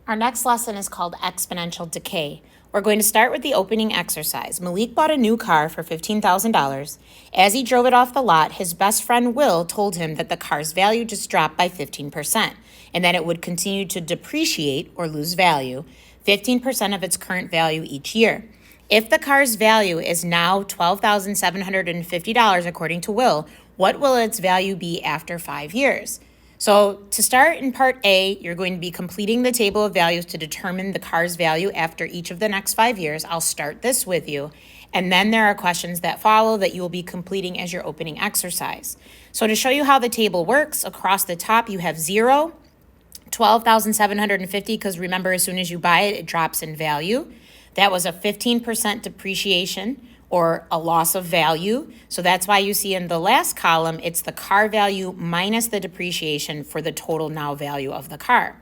Our next lesson is called Exponential Decay. We're going to start with the opening exercise. Malik bought a new car for $15,000. As he drove it off the lot, his best friend Will told him that the car's value just dropped by 15% and that it would continue to depreciate or lose value 15% of its current value each year. If the car's value is now $12,750 according to Will, what will its value be after 5 years? So to start in part A, you're going to be completing the table of values to determine the car's value after each of the next 5 years. I'll start this with you. And then there are questions that follow that you will be completing as your opening exercise. So to show you how the table works, across the top you have 0, 12,750, because remember, as soon as you buy it, it drops in value. That was a 15% depreciation or a loss of value. So that's why you see in the last column, it's the car value minus the depreciation for the total now value of the car.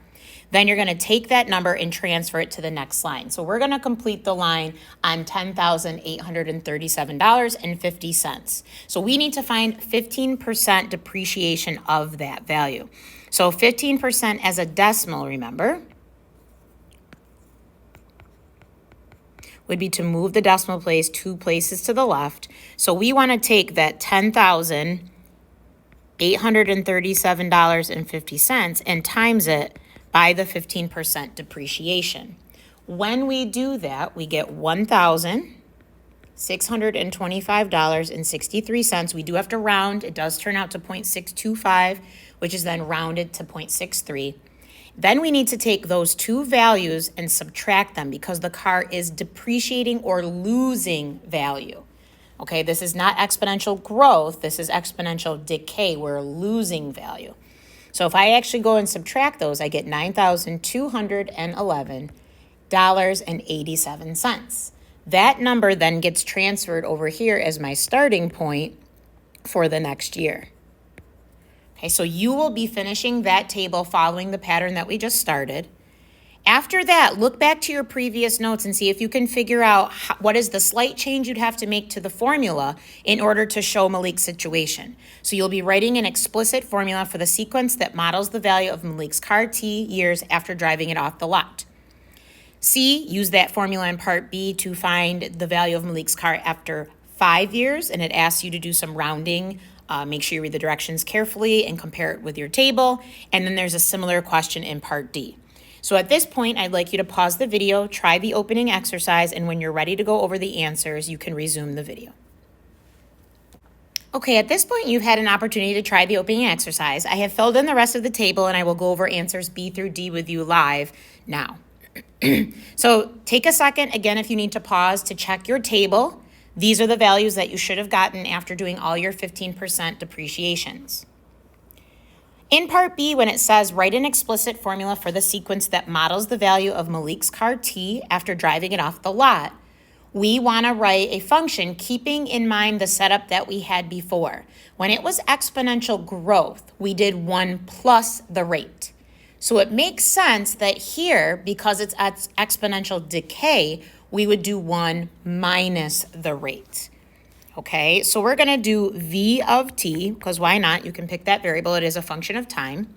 Then you're going to take that number and transfer it to the next line. So we're going to complete the line on $10,837.50. So we need to find 15% depreciation of that value. So 15% as a decimal, remember, would be to move the decimal place 2 places to the left. So we want to take that $10,837.50 and times it by the 15% depreciation. When we do that, we get $1,625.63. We do have to round. It does turn out to 0.625, which is then rounded to 0.63. Then we need to take those two values and subtract them because the car is depreciating or losing value. Okay, this is not exponential growth. This is exponential decay. We're losing value. So if I actually go and subtract those, I get $9,211.87. That number then gets transferred over here as my starting point for the next year. Okay, so you will be finishing that table following the pattern that we just started. After that, look back to your previous notes and see if you can figure out what is the slight change you'd have to make to the formula in order to show Malik's situation. So you'll be writing an explicit formula for the sequence that models the value of Malik's car T years after driving it off the lot. C, use that formula in part B to find the value of Malik's car after 5 years, and it asks you to do some rounding. Make sure you read the directions carefully and compare it with your table. And then there's a similar question in part D. So at this point, I'd like you to pause the video, try the opening exercise, and when you're ready to go over the answers, you can resume the video. Okay, at this point, you've had an opportunity to try the opening exercise. I have filled in the rest of the table, and I will go over answers B through D with you live now. So take a second, again, if you need to pause to check your table. These are the values that you should have gotten after doing all your 15% depreciations. In part B, when it says write an explicit formula for the sequence that models the value of Malik's car T after driving it off the lot, we want to write a function keeping in mind the setup that we had before. When it was exponential growth, we did 1 plus the rate. So it makes sense that here, because it's at exponential decay, we would do 1 minus the rate. Okay, so we're going to do v of t, because why not? You can pick that variable. It is a function of time.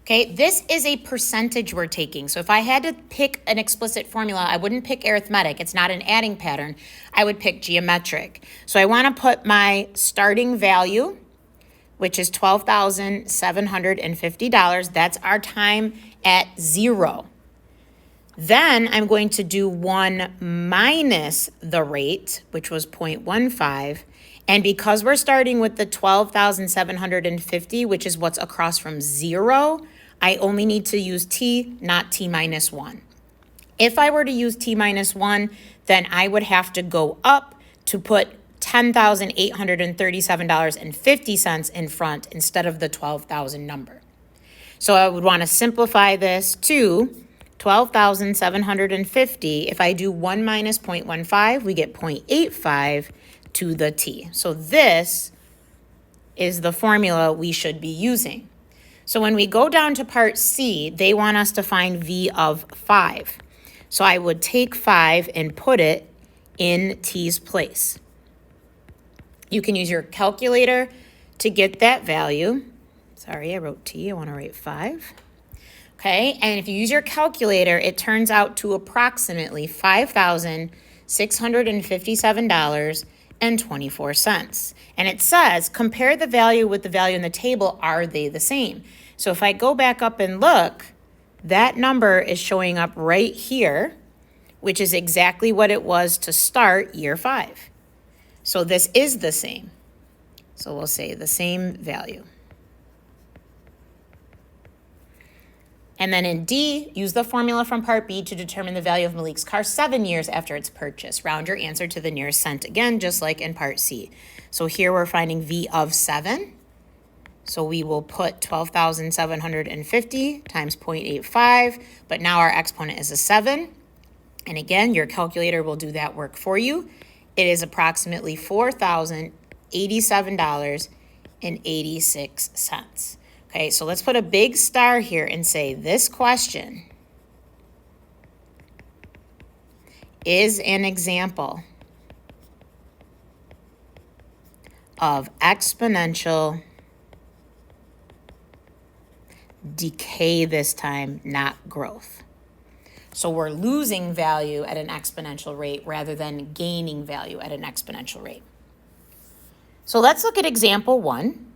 Okay, this is a percentage we're taking. So if I had to pick an explicit formula, I wouldn't pick arithmetic. It's not an adding pattern. I would pick geometric. So I want to put my starting value, which is $12,750. That's our time at 0. Then I'm going to do 1 minus the rate, which was 0.15. And because we're starting with the 12,750, which is what's across from 0, I only need to use t, not t minus 1. If I were to use t minus 1, then I would have to go up to put $10,837.50 in front instead of the 12,000 number. So I would want to simplify this to 12,750. If I do 1 minus 0.15, we get 0.85 to the t. So this is the formula we should be using. So when we go down to part C, they want us to find v of 5. So I would take 5 and put it in t's place. You can use your calculator to get that value. Sorry, I wrote t. I want to write 5. Okay, and if you use your calculator, it turns out to approximately $5,657.24. And it says, compare the value with the value in the table, are they the same? So if I go back up and look, that number is showing up right here, which is exactly what it was to start year 5. So this is the same. So we'll say the same value. And then in D, use the formula from part B to determine the value of Malik's car 7 years after its purchase. Round your answer to the nearest cent again, just like in part C. So here we're finding V of 7. So we will put 12,750 times 0.85, but now our exponent is a 7. And again, your calculator will do that work for you. It is approximately $4,087.86. Okay, so let's put a big star here and say this question is an example of exponential decay this time, not growth. So we're losing value at an exponential rate rather than gaining value at an exponential rate. So let's look at example 1.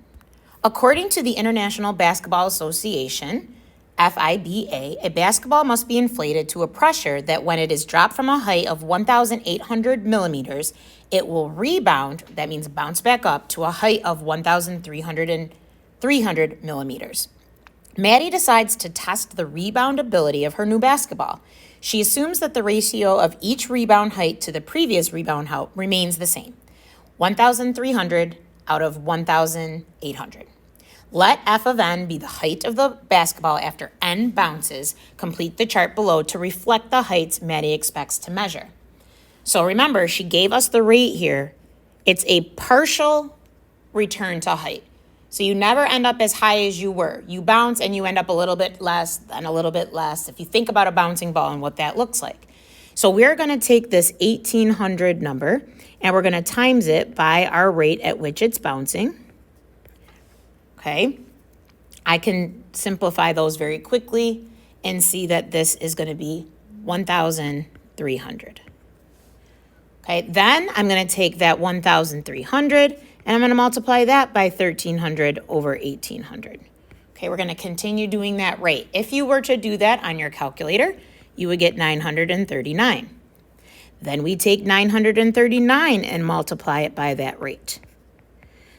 According to the International Basketball Association, FIBA, a basketball must be inflated to a pressure that when it is dropped from a height of 1,800 millimeters, it will rebound, that means bounce back up, to a height of 1,300 millimeters. Maddie decides to test the rebound ability of her new basketball. She assumes that the ratio of each rebound height to the previous rebound height remains the same, 1,300 out of 1,800. Let f of n be the height of the basketball after n bounces. Complete the chart below to reflect the heights Maddie expects to measure. So remember, she gave us the rate here. It's a partial return to height. So you never end up as high as you were. You bounce and you end up a little bit less and a little bit less if you think about a bouncing ball and what that looks like. So we're going to take this 1,800 number and we're going to times it by our rate at which it's bouncing. Okay, I can simplify those very quickly and see that this is going to be 1,300. Okay, then I'm going to take that 1,300 and I'm going to multiply that by 1,300 over 1,800. Okay, we're going to continue doing that rate. If you were to do that on your calculator, you would get 939. Then we take 939 and multiply it by that rate.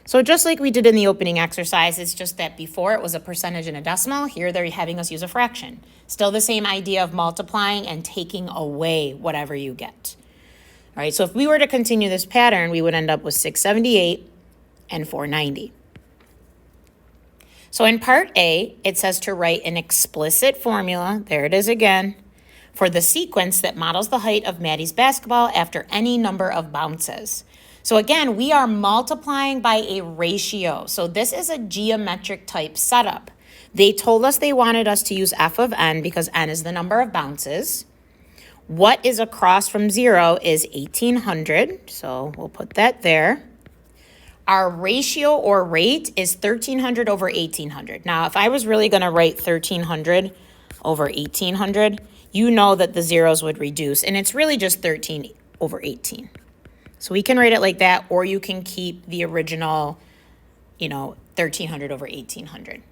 So just like we did in the opening exercise, it's just that before it was a percentage and a decimal, here they're having us use a fraction. Still the same idea of multiplying and taking away whatever you get. All right, so if we were to continue this pattern, we would end up with 678 and 490. So in part A, it says to write an explicit formula, there it is again, for the sequence that models the height of Maddie's basketball after any number of bounces. So again, we are multiplying by a ratio. So this is a geometric type setup. They told us they wanted us to use f of n because n is the number of bounces. What is across from 0 is 1,800, so we'll put that there. Our ratio or rate is 1,300 over 1,800. Now, if I was really going to write 1,300 over 1,800, you know that the zeros would reduce, and it's really just 13 over 18. So we can write it like that, or you can keep the original, 1,300 over 1,800.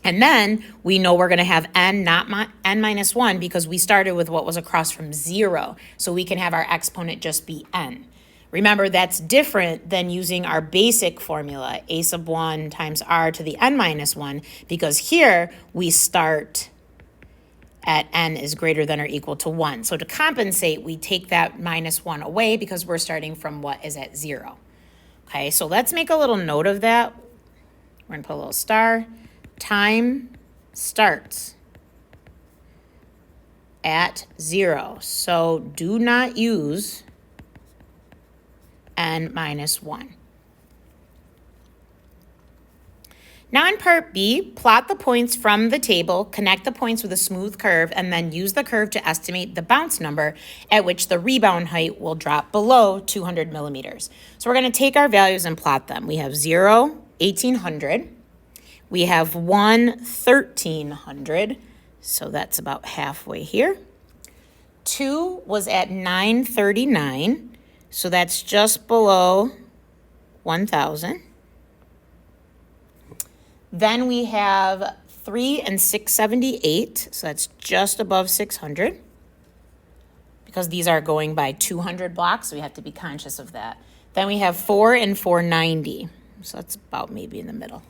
And then we know we're going to have n, not n minus 1, because we started with what was across from 0. So we can have our exponent just be n. Remember, that's different than using our basic formula, a sub 1 times r to the n minus 1, because here we start at n is greater than or equal to 1. So to compensate, we take that minus 1 away because we're starting from what is at 0. Okay, so let's make a little note of that. We're going to put a little star. Time starts at 0. So do not use n minus 1. Now in part B, plot the points from the table, connect the points with a smooth curve, and then use the curve to estimate the bounce number at which the rebound height will drop below 200 millimeters. So we're going to take our values and plot them. We have 0, 1,800. We have 1, 1,300, So that's about halfway here. 2 was at 939, so that's just below 1,000. Then we have 3 and 678, so that's just above 600. Because these are going by 200 blocks, so we have to be conscious of that. Then we have 4 and 490, so that's about maybe in the middle.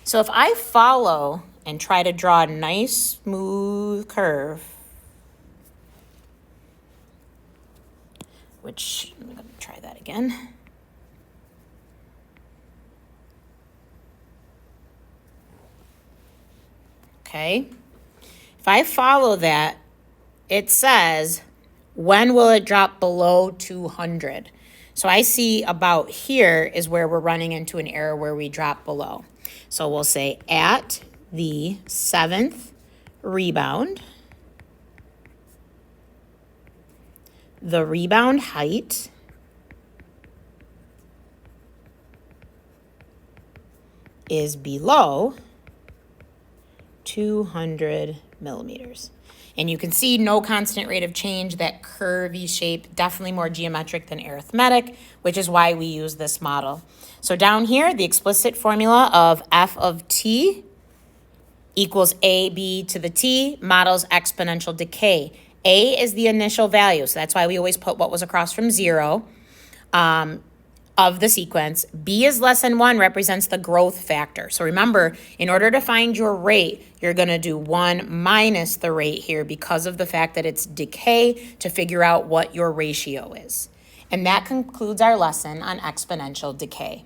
So if I follow and try to draw a nice smooth curve, which I'm going to try that again. Okay. If I follow that, it says, when will it drop below 200? So I see about here is where we're running into an error where we drop below. So we'll say at the 7th rebound, the rebound height is below 200 millimeters. And you can see no constant rate of change, that curvy shape, definitely more geometric than arithmetic, which is why we use this model. So down here, the explicit formula of f of t equals ab to the t models exponential decay. A is the initial value, so that's why we always put what was across from 0 of the sequence. B is less than 1 represents the growth factor. So remember, in order to find your rate, you're going to do 1 minus the rate here because of the fact that it's decay to figure out what your ratio is. And that concludes our lesson on exponential decay.